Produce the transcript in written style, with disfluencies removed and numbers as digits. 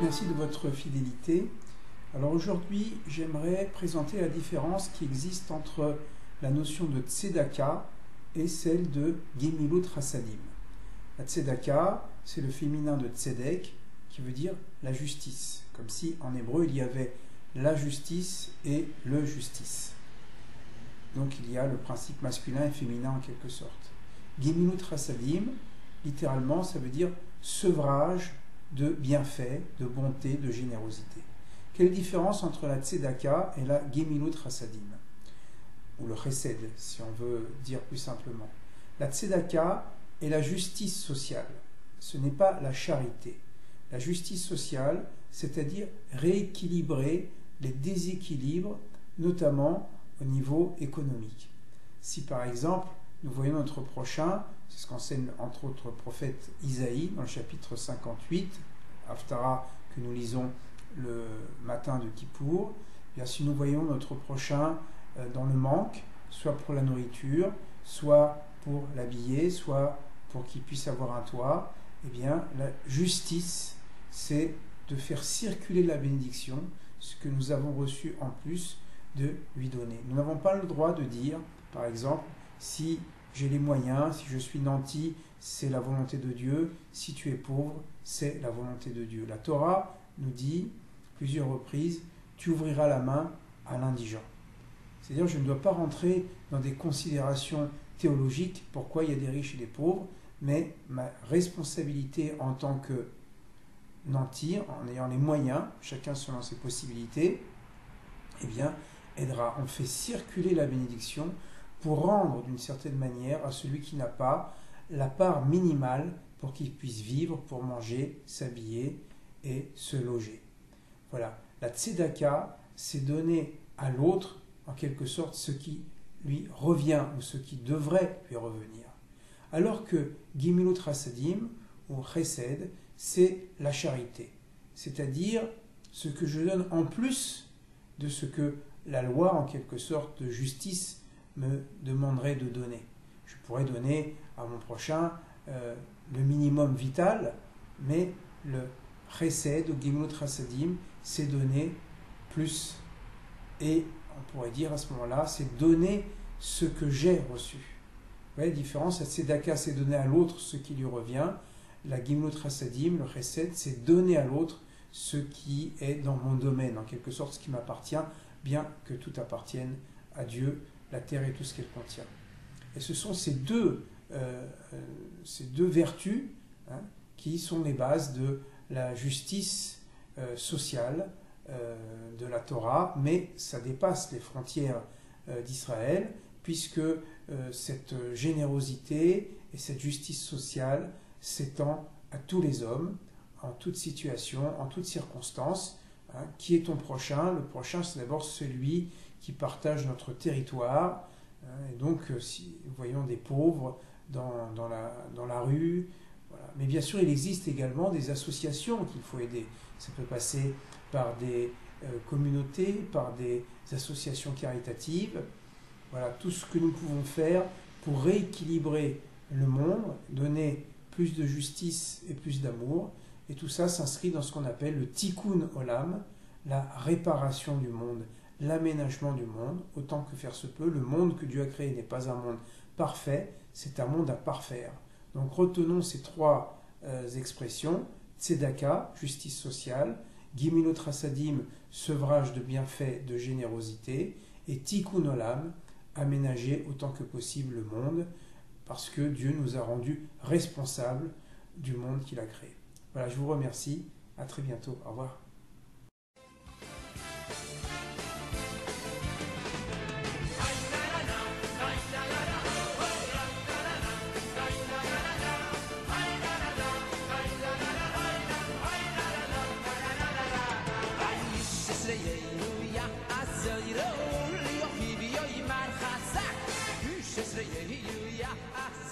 Merci de votre fidélité. Alors aujourd'hui, j'aimerais présenter la différence qui existe entre la notion de tzedaka et celle de Gemilut Chasadim. La tzedaka, c'est le féminin de tzedek, qui veut dire la justice, comme si en hébreu il y avait la justice et le justice. Donc il y a le principe masculin et féminin en quelque sorte. Gemilut Chasadim, littéralement, ça veut dire sevrage de bienfaits, de bonté, de générosité. Quelle différence entre la tzedaka et la Gemilut Chasadim, ou le chesed, si on veut dire plus simplement. La tzedaka est la justice sociale, ce n'est pas la charité. La justice sociale, c'est-à-dire rééquilibrer les déséquilibres, notamment au niveau économique. Si par exemple, nous voyons notre prochain, c'est ce qu'enseigne entre autres le prophète Isaïe dans le chapitre 58, Haftara que nous lisons le matin de Kippour, bien, si nous voyons notre prochain dans le manque, soit pour la nourriture, soit pour l'habiller, soit pour qu'il puisse avoir un toit, eh bien la justice, c'est de faire circuler la bénédiction, ce que nous avons reçu en plus, de lui donner. Nous n'avons pas le droit de dire, par exemple, si j'ai les moyens, si je suis nanti, c'est la volonté de Dieu, si tu es pauvre, c'est la volonté de Dieu. La Torah nous dit, plusieurs reprises, tu ouvriras la main à l'indigent. C'est-à-dire, je ne dois pas rentrer dans des considérations théologiques, pourquoi il y a des riches et des pauvres, mais ma responsabilité en tant que nanti, en ayant les moyens, chacun selon ses possibilités, eh bien, aidera. On fait circuler la bénédiction pour rendre d'une certaine manière à celui qui n'a pas la part minimale pour qu'il puisse vivre, pour manger, s'habiller et se loger. Voilà, la tzedaka, c'est donner à l'autre, en quelque sorte, ce qui lui revient ou ce qui devrait lui revenir. Alors que Gemilut Chasadim, ou Chesed, c'est la charité, c'est-à-dire ce que je donne en plus de ce que la loi, en quelque sorte, de justice me demanderait de donner. Je pourrais donner à mon prochain le minimum vital, mais le chesed ou Gemilut Chasadim, c'est donner plus. Et on pourrait dire à ce moment-là, c'est donner ce que j'ai reçu. Vous voyez la différence? La tzedaka, c'est donner à l'autre ce qui lui revient. La Gemilut Chasadim, le chesed, c'est donner à l'autre ce qui est dans mon domaine, en quelque sorte ce qui m'appartient, bien que tout appartienne à Dieu, la terre et tout ce qu'elle contient. Et ce sont ces deux vertus qui sont les bases de la justice sociale de la Torah, mais ça dépasse les frontières d'Israël, puisque cette générosité et cette justice sociale s'étend à tous les hommes, en toute situation, en toute circonstance. Qui est ton prochain? Le prochain, c'est d'abord celui qui partage notre territoire. Et donc, si nous voyons des pauvres dans la rue, voilà. Mais bien sûr, il existe également des associations qu'il faut aider. Ça peut passer par des communautés, par des associations caritatives. Voilà, tout ce que nous pouvons faire pour rééquilibrer le monde, donner plus de justice et plus d'amour. Et tout ça s'inscrit dans ce qu'on appelle le tikkun olam, la réparation du monde, l'aménagement du monde, autant que faire se peut. Le monde que Dieu a créé n'est pas un monde parfait, c'est un monde à parfaire. Donc retenons ces trois expressions, tzedaka, justice sociale, Gemilut Chasadim, sevrage de bienfaits, de générosité, et tikkun olam, aménager autant que possible le monde, parce que Dieu nous a rendus responsables du monde qu'il a créé. Voilà, je vous remercie. À très bientôt. Au revoir. Yeah.